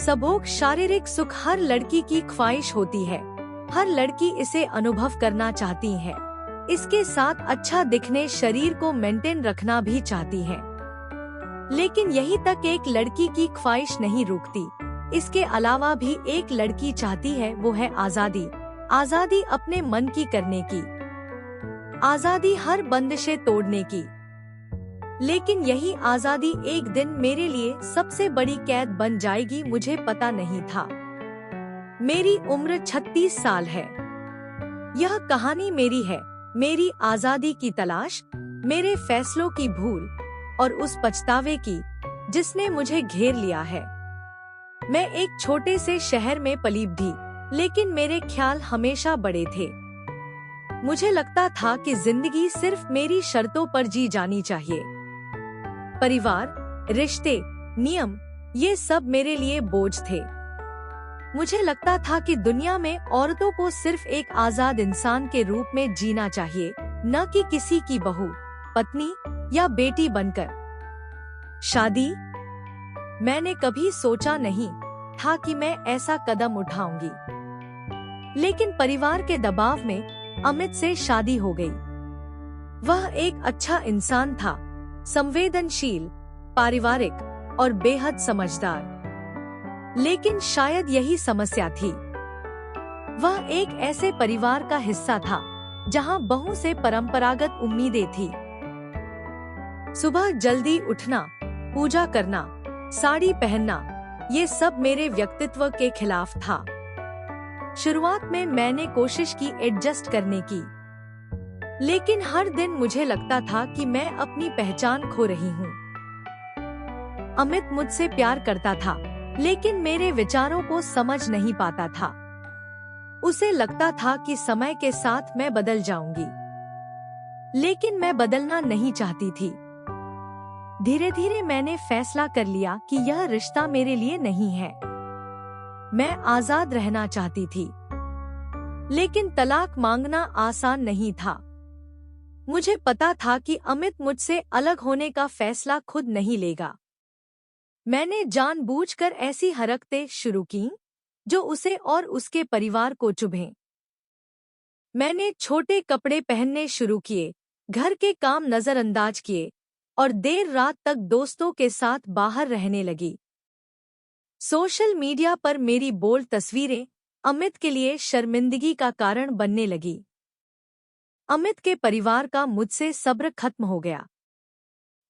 सबों शारीरिक सुख हर लड़की की ख्वाहिश होती है। हर लड़की इसे अनुभव करना चाहती है। इसके साथ अच्छा दिखने, शरीर को मेंटेन रखना भी चाहती है। लेकिन यही तक एक लड़की की ख्वाहिश नहीं रुकती। इसके अलावा भी एक लड़की चाहती है, वो है आजादी। आजादी अपने मन की करने की, आजादी हर बंदिशें तोड़ने की। लेकिन यही आजादी एक दिन मेरे लिए सबसे बड़ी कैद बन जाएगी, मुझे पता नहीं था। मेरी उम्र 36 साल है। यह कहानी मेरी है, मेरी आजादी की तलाश, मेरे फैसलों की भूल और उस पछतावे की जिसने मुझे घेर लिया है। मैं एक छोटे से शहर में पली थी, लेकिन मेरे ख्याल हमेशा बड़े थे। मुझे लगता था कि जिंदगी सिर्फ मेरी शर्तों पर जी जानी चाहिए। परिवार, रिश्ते, नियम, ये सब मेरे लिए बोझ थे। मुझे लगता था कि दुनिया में औरतों को सिर्फ एक आजाद इंसान के रूप में जीना चाहिए, न कि किसी की बहू, पत्नी या बेटी बनकर। शादी? मैंने कभी सोचा नहीं था कि मैं ऐसा कदम उठाऊंगी। लेकिन परिवार के दबाव में अमित से शादी हो गई। वह एक अच्छा इंसान था, संवेदनशील, पारिवारिक और बेहद समझदार। लेकिन शायद यही समस्या थी। वह एक ऐसे परिवार का हिस्सा था जहां बहू से परंपरागत उम्मीदें थी। सुबह जल्दी उठना, पूजा करना, साड़ी पहनना, ये सब मेरे व्यक्तित्व के खिलाफ था। शुरुआत में मैंने कोशिश की एडजस्ट करने की, लेकिन हर दिन मुझे लगता था कि मैं अपनी पहचान खो रही हूँ। अमित मुझसे प्यार करता था, लेकिन मेरे विचारों को समझ नहीं पाता था। उसे लगता था कि समय के साथ मैं बदल जाऊंगी, लेकिन मैं बदलना नहीं चाहती थी। धीरे धीरे मैंने फैसला कर लिया कि यह रिश्ता मेरे लिए नहीं है। मैं आजाद रहना चाहती थी, लेकिन तलाक मांगना आसान नहीं था। मुझे पता था कि अमित मुझसे अलग होने का फैसला खुद नहीं लेगा। मैंने जानबूझकर ऐसी हरकतें शुरू की जो उसे और उसके परिवार को चुभें। मैंने छोटे कपड़े पहनने शुरू किए, घर के काम नजरअंदाज किए और देर रात तक दोस्तों के साथ बाहर रहने लगी। सोशल मीडिया पर मेरी बोल्ड तस्वीरें अमित के लिए शर्मिंदगी का कारण बनने लगी। अमित के परिवार का मुझसे सब्र खत्म हो गया।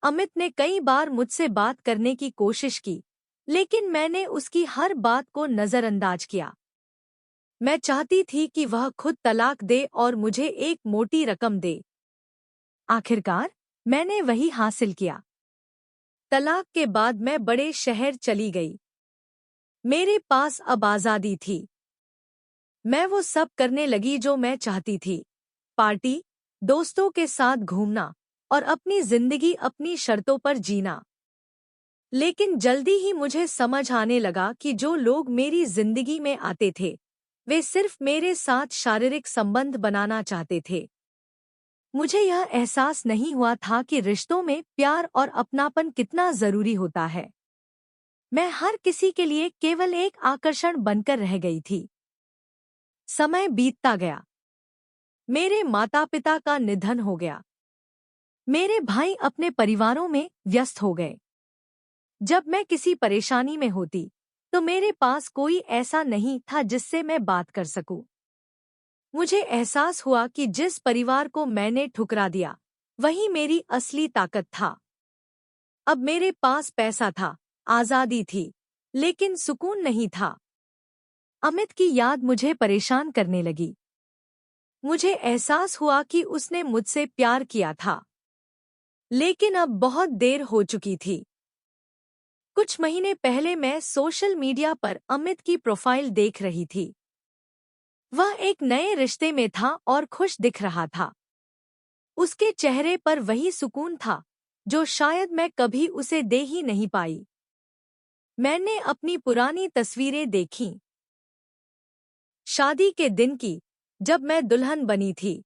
अमित ने कई बार मुझसे बात करने की कोशिश की, लेकिन मैंने उसकी हर बात को नजरअंदाज किया। मैं चाहती थी कि वह खुद तलाक दे और मुझे एक मोटी रकम दे। आखिरकार मैंने वही हासिल किया। तलाक के बाद मैं बड़े शहर चली गई। मेरे पास अब आजादी थी। मैं वो सब करने लगी जो मैं चाहती थी, पार्टी, दोस्तों के साथ घूमना और अपनी जिंदगी अपनी शर्तों पर जीना। लेकिन जल्दी ही मुझे समझ आने लगा कि जो लोग मेरी जिंदगी में आते थे, वे सिर्फ मेरे साथ शारीरिक संबंध बनाना चाहते थे। मुझे यह एहसास नहीं हुआ था कि रिश्तों में प्यार और अपनापन कितना जरूरी होता है। मैं हर किसी के लिए केवल एक आकर्षण बनकर रह गई थी। समय बीतता गया। मेरे माता पिता का निधन हो गया। मेरे भाई अपने परिवारों में व्यस्त हो गए। जब मैं किसी परेशानी में होती, तो मेरे पास कोई ऐसा नहीं था जिससे मैं बात कर सकूं। मुझे एहसास हुआ कि जिस परिवार को मैंने ठुकरा दिया, वही मेरी असली ताकत था। अब मेरे पास पैसा था, आजादी थी, लेकिन सुकून नहीं था। अमित की याद मुझे परेशान करने लगी। मुझे एहसास हुआ कि उसने मुझसे प्यार किया था, लेकिन अब बहुत देर हो चुकी थी। कुछ महीने पहले मैं सोशल मीडिया पर अमित की प्रोफाइल देख रही थी। वह एक नए रिश्ते में था और खुश दिख रहा था। उसके चेहरे पर वही सुकून था जो शायद मैं कभी उसे दे ही नहीं पाई। मैंने अपनी पुरानी तस्वीरें देखीं, शादी के दिन की, जब मैं दुल्हन बनी थी।